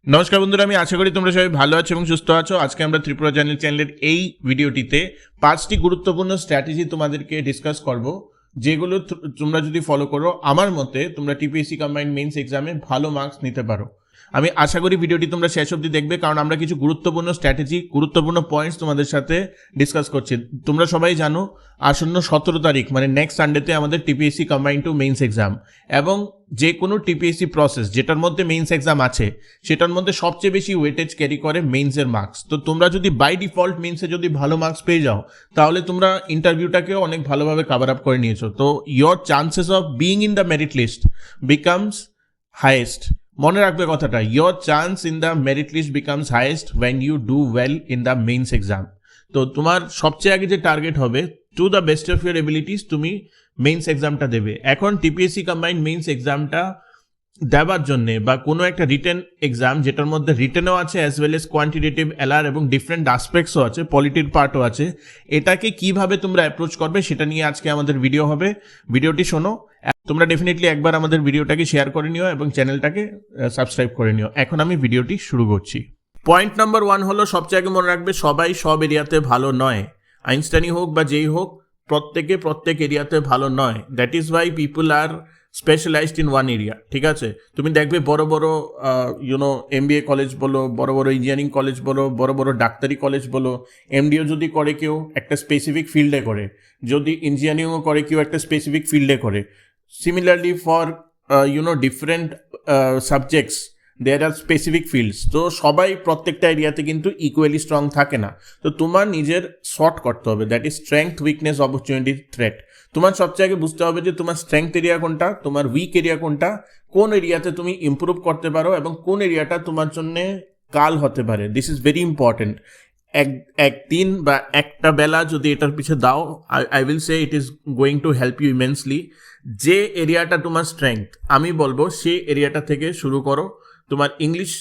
নমস্কার বন্ধুরা, আমি আশা করি তোমরা সবাই ভালো আছো এবং সুস্থ আছো। আজকে আমরা ত্রিপুরা চ্যানেলের এই ভিডিওটিতে 5টি গুরুত্বপূর্ণ স্ট্র্যাটেজি তোমাদেরকে ডিসকাস করব, যেগুলো তোমরা যদি ফলো করো আমার মতে তোমরা টিপিএসসি কম্বাইন্ড মেইনস এক্সামে ভালো মার্কস নিতে পারো। আমি আশা করি ভিডিওটি তোমরা শেষ অবধি দেখবে, কারণ আমরা কিছু গুরুত্বপূর্ণ স্ট্র্যাটেজি, গুরুত্বপূর্ণ পয়েন্টস তোমাদের সাথে ডিসকাস করছি। তোমরা সবাই জানো আসন্ন 17 তারিখ মানে নেক্সট সানডেতে আমাদের TPSC combined two means exam, এবং যে কোনো টিপিএসসি প্রসেস যেটার মধ্যে মেইনস এক্সাম আছে সেটার মধ্যে সবচেয়ে বেশি ওয়েটেজ ক্যারি করে মেইনসের মার্কস। তো তোমরা যদি বাই ডিফল্ট মেইনসে যদি ভালো মার্কস পেয়ে যাও, তাহলে তোমরা ইন্টারভিউটাকেও অনেক ভালোভাবে কভার আপ করে নিয়েছো। তো your chances of being in the merit list becomes highest. মনে রাখবে কথাটা, your chance in the merit list becomes highest when you do well in the mains exam. তো তোমার সবচেয়ে আগে যে টার্গেট হবে, to the best of your abilities তুমি মেইনস এক্সামটা দেবে। এখন টিপিএসসি কম্বাইন্ড মেইনস এক্সামটা দেওয়ার জন্যে বা কোনো একটা রিটেন এক্সাম যেটার মধ্যে রিটেনও আছে as well as quantitative LR এবং ডিফারেন্ট অ্যাসপেক্টসও আছে, পলিটির পার্টও আছে, এটাকে কিভাবে তোমরা অ্যাপ্রোচ করবে সেটা নিয়ে আজকে আমাদের ভিডিও হবে। ভিডিওটি শোনো, তোমরা ডেফিনেটলি একবার আমাদের ভিডিওটাকে শেয়ার করে নিও এবং চ্যানেলটাকে সাবস্ক্রাইব করে নিও। এখন আমি ভিডিওটি শুরু করছি। পয়েন্ট নাম্বার 1 হলো, সবচেয়ে আগে মনে রাখবে সবাই সব এরিয়াতে ভালো নয়। আইনস্টাইনই হোক বা যেই হোক, প্রত্যেক এরিয়াতে ভালো নয়। That is why people are specialised in one area. ঠিক আছে, তুমি দেখবে বড় বড় এমবিএ কলেজ বলো, বড় বড় ইঞ্জিনিয়ারিং কলেজ বলো, বড় বড় ডাক্তারি কলেজ বলো, এমডিও যদি করে কেউ একটা স্পেসিফিক ফিল্ডে করে, যদি ইঞ্জিনিয়ারিংও করে কেউ একটা স্পেসিফিক ফিল্ডে করে। Similarly for different subjects there are specific fields. তো সবাই প্রত্যেকটা এরিয়াতে কিন্তু ইকুয়ালি স্ট্রং থাকে না। তো তোমার নিজের শর্ট করতে হবে, that is strength, weakness, opportunity, threat. তোমার সবচেয়ে আগে বুঝতে হবে যে তোমার স্ট্রেংথ এরিয়া কোনটা, তোমার উইক এরিয়া কোনটা, কোন এরিয়াতে তুমি ইম্প্রুভ করতে পারো এবং কোন এরিয়াটা তোমার জন্য কাল হতে পারে। This is very important. একদিন বা একটা বেলা যদি এটার পিছে দাও, I will say it is going to help you immensely. যে এরিয়াটা তোমার স্ট্রেংথ, আমি বলবো সেই এরিয়াটা থেকে শুরু করো। তোমার ইংলিশ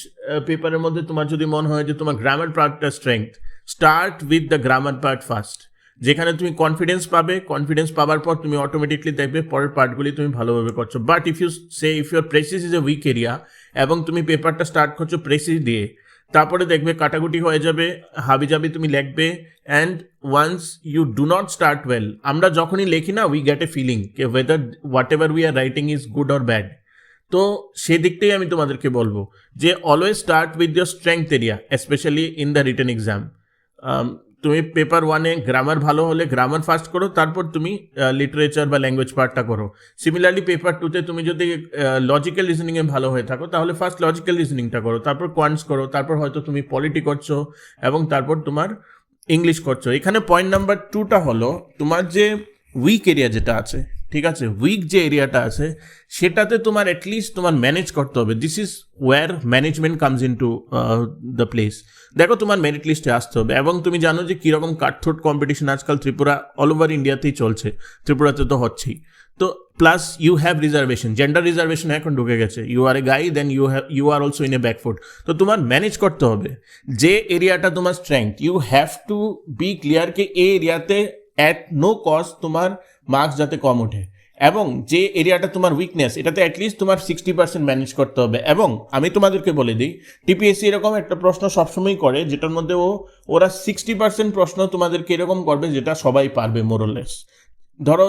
পেপারের মধ্যে তোমার যদি মনে হয় যে তোমার গ্রামার পার্টটা strength, start with the grammar part first. যেখানে তুমি কনফিডেন্স পাবে, কনফিডেন্স পাওয়ার পর তুমি অটোমেটিকলি দেখবে পরের পার্টগুলি তুমি ভালোভাবে করছো। But if your precis is a weak area এবং তুমি পেপারটা স্টার্ট করছো প্রেসিস দিয়ে, তারপরে দেখবে কাটাকুটি হয়ে যাবে, হাবিজাবি তুমি লিখবে। And once you do not start well, আমরা যখনই লিখি না উই গেট এ ফিলিং কে whether whatever we are writing is good or bad. তো সেদিক থেকে আমি তোমাদেরকে বলবো যে always start with your strength area, specially in the written exam. তুমি পেপার 1-এ গ্রামার ভালো হলে গ্রামার ফার্স্ট করো, তারপর তুমি লিটারেচার বা ল্যাঙ্গুয়েজ পার্টটা করো। সিমিলারলি পেপার 2-তে তুমি যদি লজিক্যাল রিজনিংয়ে ভালো হয়ে থাকো, তাহলে ফার্স্ট লজিক্যাল রিজনিংটা করো, তারপর কোয়ান্টস করো, তারপর হয়তো তুমি পলিটি করছো এবং তারপর তোমার ইংলিশ করছো। এখানে পয়েন্ট নাম্বার 2টা হলো তোমার যে উইক এরিয়া যেটা আছে, ঠিক আছে, উইক যে এরিয়াটা আছে সেটাতে তোমার অ্যাটলিস্ট তোমার ম্যানেজ করতে হবে। This is wire management comes in to the place. দেখো তোমার মেরিট লিস্টে আসতে হবে এবং তুমি জানো যে কীরকম কাঠথোট কম্পিটিশন আজকাল ত্রিপুরা অল ওভার ইন্ডিয়াতেই চলছে, ত্রিপুরাতে তো হচ্ছেই। তো plus you have reservation, gender reservation এখন ঢুকে গেছে। You are a guy, then you are also in a backfoot. তো তোমার ম্যানেজ করতে হবে যে এরিয়াটা তোমার strength, you have to be clear কে এই এরিয়াতে অ্যাট নো কস্ট তোমার মার্কস যাতে কম ওঠে, এবং যে এরিয়াটা তোমার উইকনেস এটাতে অ্যাটলিস্ট তোমার 60% ম্যানেজ করতে হবে। এবং আমি তোমাদেরকে বলে দিই, টিপিএসসি এরকম একটা প্রশ্ন সবসময় করে যেটার মধ্যে ওরা 60% প্রশ্ন তোমাদেরকে এরকম করবে যেটা সবাই পারবে মোরলেস। ধরো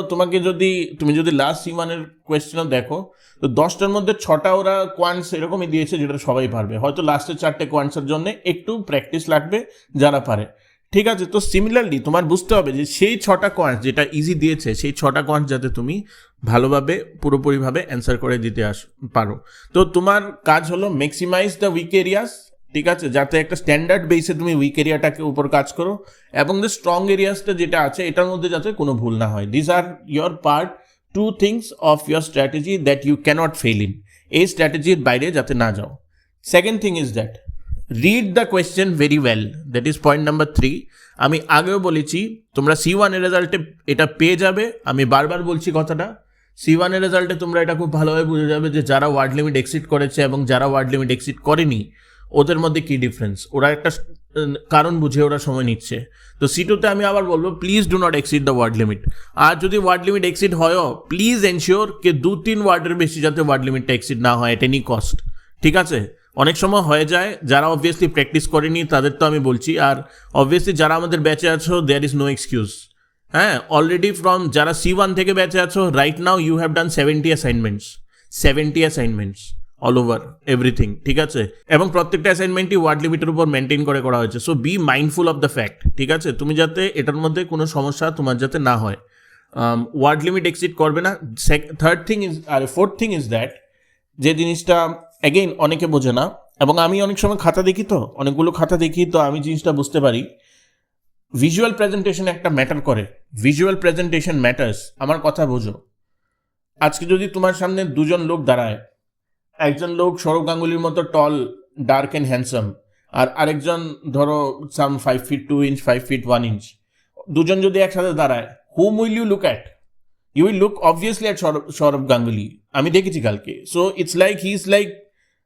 তুমি যদি লাস্ট C1-এর কোয়েশ্চেনও দেখো, তো 10টার মধ্যে 6টা ওরা কোয়ান্টস এরকমই দিয়েছে যেটা সবাই পারবে। হয়তো লাস্টের 4টে কোয়ান্টসের জন্য একটু প্র্যাকটিস লাগবে যারা পারে। ঠিক আছে, তো সিমিলারলি তোমার বুঝতে হবে যে সেই 6টা কোয়ান্টস যেটা ইজি দিয়েছে, সেই 6টা কোয়ান্টস যাতে তুমি ভালোভাবে পুরোপুরিভাবে অ্যান্সার করে দিতে পারো। তো তোমার কাজ হলো ম্যাক্সিমাইজ দ্য উইক এরিয়াস, ঠিক আছে, যাতে একটা স্ট্যান্ডার্ড বেসে তুমি উইক এরিয়াটাকে উপর কাজ করো এবং দ্য স্ট্রং এরিয়াসটা যেটা আছে এটার মধ্যে যাতে কোনো ভুল না হয়। This are your part 2 things of your strategy that you can't fail in. এই স্ট্র্যাটেজির বাইরে যাতে না যাও। Second thing is that read the question very well, that is point number 3। আমি আগেও বলেছি তোমরা C1-এর রেজাল্টে এটা পেয়ে যাবে, আমি বারবার বলছি কথাটা। C1-এর রেজাল্টে তোমরা এটা খুব ভালোভাবে বুঝে যাবে যে যারা ওয়ার্ড লিমিট এক্সিড করেছে এবং যারা ওয়ার্ড লিমিট এক্সিড করেনি ওদের মধ্যে কী ডিফারেন্স, ওরা একটা কারণ বুঝে ওরা সময় নিচ্ছে। তো C2-তে আমি আবার বলবো please do not exceed the word limit. আর যদি ওয়ার্ড লিমিট এক্সিড হয়ও, প্লিজ এনশিওর কে 2-3 ওয়ার্ডের বেশি যাতে ওয়ার্ড লিমিটটা এক্সিড না হয় এট এনি কস্ট। ঠিক আছে, অনেক সময় হয়ে যায়, যারা অবভিয়াসলি প্র্যাকটিস করেনি তাদের তো আমি বলছি, আর অবভিয়াসলি যারা আমাদের ব্যাচে আছো দেয়ার ইজ নো এক্সকিউজ। হ্যাঁ, অলরেডি ফ্রম যারা C1 থেকে ব্যাচে আছো, right now you have done 70 assignments all over everything, ঠিক আছে? এবং প্রত্যেকটা অ্যাসাইনমেন্টই ওয়ার্ড লিমিটের উপর মেনটেন করে করা হয়েছে। So be mindful of the fact, ঠিক আছে? তুমি যাতে এটার মধ্যে কোনো সমস্যা তোমার যাতে না হয়, ওয়ার্ড লিমিট এক্সিড করবে না। ফোর্থ থিং ইজ দ্যাট, যে জিনিসটা অ্যাগেইন অনেকে বোঝে না, এবং আমি অনেক সময় খাতা দেখি, তো অনেকগুলো খাতা দেখি, তো আমি জিনিসটা বুঝতে পারি, ভিজুয়াল প্রেজেন্টেশন একটা ম্যাটার করে। Visual presentation matters. আমার কথা বোঝো, আজকে যদি তোমার সামনে দুজন লোক দাঁড়ায়, একজন লোক সৌরভ গাঙ্গুলির মতো টল, ডার্ক অ্যান্ড হ্যান্ডসাম, আর আরেকজন ধরো সাম 5 feet 2 inch 5 feet 1 inch, দুজন যদি একসাথে দাঁড়ায়, whom will you look at? You will look obviously at Sourav Ganguly. আমি দেখেছি কালকে। So it's like he is like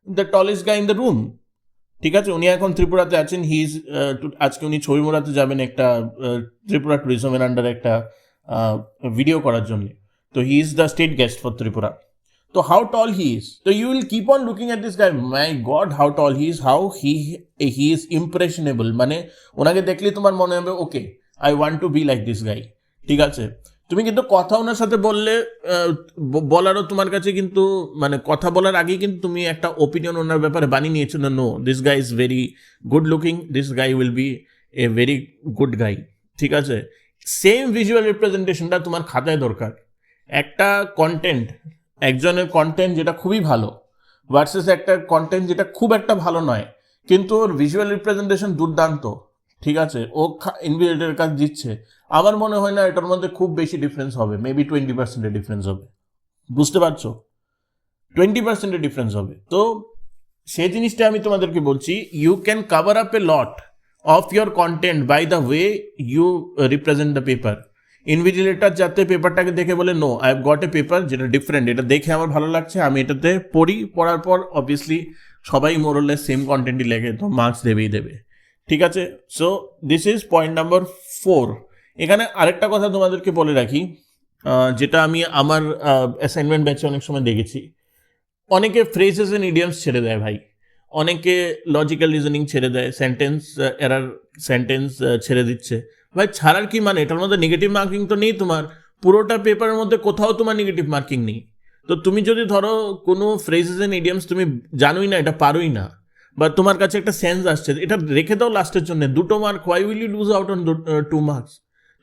the tallest guy in the room, ঠিক আছে? উনি এখন ত্রিপুরাতে আছেন, হি ইজ আজকে উনি ছবি মোড়াতে যাবেন একটা ত্রিপুরা ট্যুরিজমের আন্ডারে একটা ভিডিও করার জন্য। তো he is the state guest for Tripura. তো হাউ টল হি ইজ, তো you will keep on looking at this guy, my god how tall he is, how he is impressionable. মানে ওনাকে দেখলেই তোমার মনে হবে okay I want to be like this guy, ঠিক আছে? তুমি কিন্তু কথা ওনার সাথে বললে, বলারও তোমার কাছে কিন্তু মানে কথা বলার আগেই কিন্তু তুমি একটা ওপিনিয়ন ওনার ব্যাপারে বানিয়ে নিয়েছো, না no this guy is very good looking, this guy will be a very good guy, ঠিক আছে? সেম ভিজুয়াল রিপ্রেজেন্টেশনটা তোমার খাতায় দরকার। একটা কন্টেন্ট, একজনের কন্টেন্ট যেটা খুবই ভালো ভার্সেস একটা কন্টেন্ট যেটা খুব একটা ভালো নয়, কিন্তু ওর ভিজুয়াল রিপ্রেজেন্টেশন দুর্দান্ত, ঠিক আছে? ও ইনভিজিলেটরের কাজ দিচ্ছে, আমার মনে হয় না এটার মধ্যে খুব বেশি ডিফারেন্স হবে, মেবি 20% ডিফারেন্স হবে, বুঝতে পারছো? 20% ডিফারেন্স হবে। তো সেই জিনিসটা আমি তোমাদেরকে বলছি, you can cover up a lot of your content by the way you represent the paper. Invigilator যাতে পেপারটাকে দেখে বলে no I have got a paper যেটা ডিফারেন্ট, এটা দেখে আমার ভালো লাগছে, আমি এটাতে পড়ি, পড়ার পর অবভিয়াসলি সবাই মোরলেস সেম কন্টেন্টই লেগে, তো মার্কস দেবেই দেবে, ঠিক আছে? So this is point number 4। এখানে আরেকটা কথা তোমাদেরকে বলে রাখি, যেটা আমি আমার অ্যাসাইনমেন্ট ব্যাচে অনেক সময় দেখেছি, অনেকে ফ্রেজেস অ্যান্ড ইডিয়ামস ছেড়ে দেয় ভাই, অনেকে লজিক্যাল রিজনিং ছেড়ে দেয়, সেন্টেন্স ছেড়ে দিচ্ছে। ভাই ছাড়ার কি মানে? এটার মধ্যে নেগেটিভ মার্কিং তো নেই তোমার, পুরোটা পেপারের মধ্যে কোথাও তোমার নেগেটিভ মার্কিং নেই। তো তুমি যদি ধরো কোনো ফ্রেজেস অ্যান্ড ইডিয়ামস তুমি জানোই না, এটা পারোই না, বা তোমার কাছে একটা সেন্স আসছে, এটা রেখে দাও লাস্টের জন্য, 2 mark, why will you lose out on 2 marks?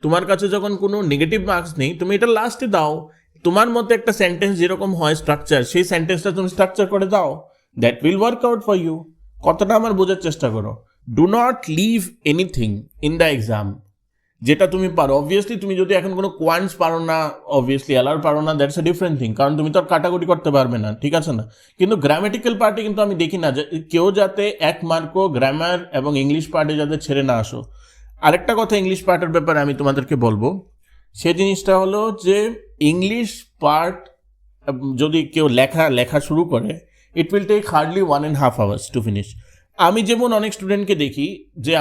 তোমার কাছে যখন কোনো নেগেটিভ মার্কস নেই, তুমি এটা লাস্টে দাও। তোমার মতে একটা সেন্টেন্স যেরকম হয় স্ট্রাকচার, সেই সেন্টেন্সটা তুমি স্ট্রাকচার করে দাও, that will work out for you. কতটা আমার বোঝার চেষ্টা করো। Do not leave anything in the exam যেটা তুমি পারো। অবভিয়াসলি তুমি যদি এখন কোনো কোয়ান্টস পারো না, অবভিয়াসলি অ্যালার পারো না, দ্যাটস এ ডিফারেন্ট থিং, কারণ তুমি তো আর কাটাকুটি করতে পারবে না, ঠিক আছে না? কিন্তু গ্রামেটিক্যাল পার্টে কিন্তু আমি দেখি না যে কেউ যাতে 1 মার্কও গ্রামার এবং ইংলিশ পার্টে যাতে ছেড়ে না আসো। আরেকটা কথা ইংলিশ পার্টের ব্যাপারে আমি তোমাদেরকে বলবো, সে জিনিসটা হলো যে ইংলিশ পার্ট যদি কেউ লেখা শুরু করে, it will take hardly 1.5 hours to finish. আমি যেমন অনেক স্টুডেন্টকে দেখি যে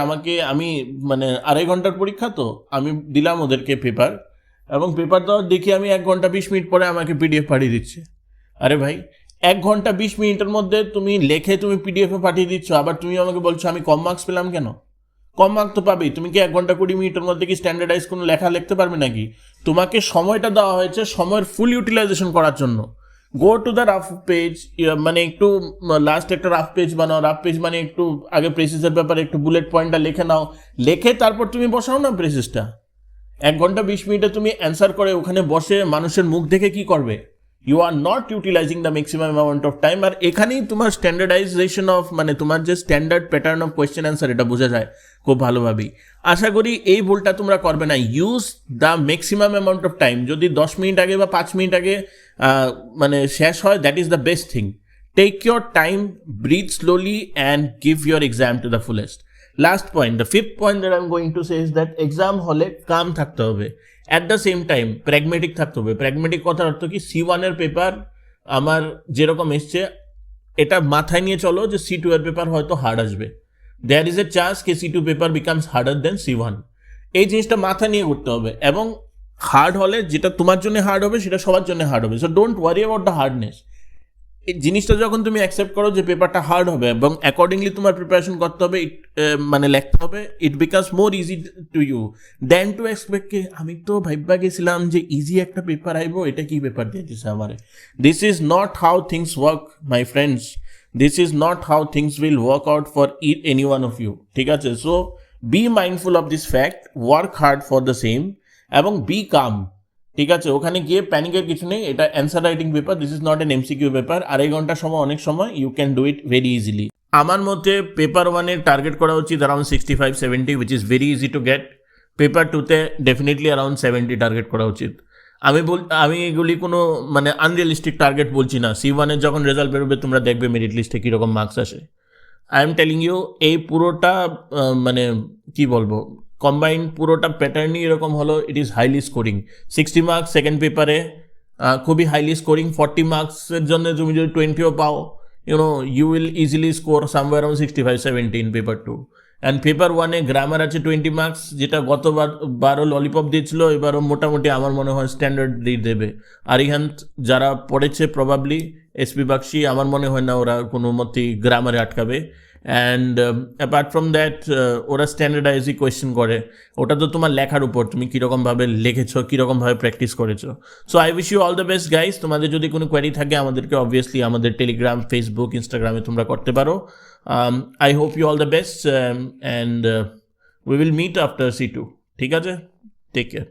আমি মানে 2.5 ঘন্টার পরীক্ষা, তো আমি দিলাম ওদেরকে পেপার, এবং পেপার দেওয়ার দেখি আমি 1 ঘন্টা 20 মিনিট পরে আমাকে পিডিএফ পাঠিয়ে দিচ্ছে। আরে ভাই 1 ঘন্টা 20 মিনিটের মধ্যে তুমি লেখে তুমি পিডিএফে পাঠিয়ে দিচ্ছ, আবার তুমি আমাকে বলছো আমি কম মার্কস পেলাম কেন? কম মার্ক তো পাবেই। তুমি কি 1 ঘন্টা 20 মিনিটের মধ্যে কি স্ট্যান্ডার্ডাইজ কোনো লেখা লিখতে পারবে নাকি? তোমাকে সময়টা দেওয়া হয়েছে সময়ের ফুল ইউটিলাইজেশন করার জন্য। Go to the rough page, মানে একটু লাস্ট একটা রাফ পেজ বানাও, রাফ পেজ মানে একটু আগে প্রেসিসের ব্যাপারে একটু বুলেট পয়েন্টটা লিখে নাও, লিখে তারপর তুমি বসাও না প্রেসিসটা। 1 ঘন্টা 20 মিনিটে তুমি অ্যান্সার করে ওখানে বসে মানুষের মুখ দেখে কি করবে? You are not utilising the maximum amount of time. আর এখানেই তোমার স্ট্যান্ডার্ডাইজেশন অফ মানে তোমার যে standard pattern of question answer এটা বোঝা যায় খুব ভালোভাবেই। আশা করি এই ভুলটা তোমরা করবে না। Use the maximum amount of time. যদি 10 মিনিট আগে বা 5 মিনিট আগে মানে শেষ হয়, that is the best thing. Take your time, breathe slowly and give your exam to the fullest. Last point, the fifth point that I am going to say is that exam হলে calm থাকতে হবে, at the same time pragmatic থাকতে হবে। Pragmatic কথার অর্থ কি? C1 এর paper আমার যেরকম এসছে এটা মাথায় নিয়ে চলো যে C2 এর পেপার হয়তো হার্ড আসবে। দেয়ার ইজ এ চান্স কি C2 পেপার বিকামস হার্ডার দেন C1। এই জিনিসটা মাথায় নিয়ে করতে হবে, এবং হার্ড হলে যেটা তোমার জন্য হার্ড হবে সেটা সবার জন্য হার্ড হবে। So don't worry about the hardness. এই জিনিসটা যখন তুমি অ্যাকসেপ্ট করো যে পেপারটা হার্ড হবে এবং অ্যাকর্ডিংলি তোমার প্রিপারেশন করতে হবে, মানে লিখতে হবে, it becomes more easy to you then to expect কে আমি তো ভাইবা গেছিলাম যে ইজি একটা পেপার আইবো, এটা কি পেপার দিয়ে দিছে আমারে। This is not how things work my friends, this is not how things will work out for any one of you, ঠিক আছে? So be mindful of this fact, work hard for the same এবং be calm, ঠিক আছে? ওখানে গিয়ে প্যানিকের কিছু নেই, এটা answer writing paper, this is not an MCQ paper. 2.5 ঘন্টার সময় অনেক সময় you can do it very easily. আমার মতে পেপার ওয়ানের টার্গেট করা উচিত around 65-70, which is very easy to get. Paper টুতে ডেফিনেটলি অ্যারাউন্ড 70 টার্গেট করা উচিত। আমি এগুলি কোনো মানে আনরিয়ালিস্টিক টার্গেট বলছি না। C1-এর যখন রেজাল্ট বেরোবে তোমরা দেখবে মেরিট লিস্টে কীরকম মার্কস আসে। আই এম টেলিং ইউ, এই পুরোটা মানে কি বলবো, কম্বাইন্ড পুরোটা প্যাটার্নই এরকম হলো, it is highly scoring. 60 marks second পেপারে খুবই হাইলি স্কোরিং। 40 মার্কসের জন্য তুমি যদি 20ও পাও, you will easily score somewhere around 65-70 in paper 2. And paper 1-এ গ্রামার আছে 20 মার্কস, যেটা গতবারও ললিপপ দিয়েছিল, এবারও মোটামুটি আমার মনে হয় স্ট্যান্ডার্ড দিয়ে দেবে। আরিহান্ত যারা পড়েছে প্রবাবলি, এসপি বাক্সি, আমার মনে হয় না ওরা কোনো মতেই গ্রামারে আটকাবে। অ্যান্ড অ্যাপার্ট ফ্রম দ্যাট ওরা স্ট্যান্ডার্ডাইজই কোয়েশ্চেন করে, ওটা তো তোমার লেখার উপর, তুমি কীরকমভাবে লিখেছো, কীরকমভাবে প্র্যাকটিস করেছো। So I wish you all the best guys. তোমাদের যদি কোনো কোয়ারি থাকে আমাদেরকে অবভিয়াসলি আমাদের টেলিগ্রাম, ফেসবুক, ইনস্টাগ্রামে তোমরা করতে পারো। I hope you all the best and we will meet after C2. ঠিক আছে? Take care.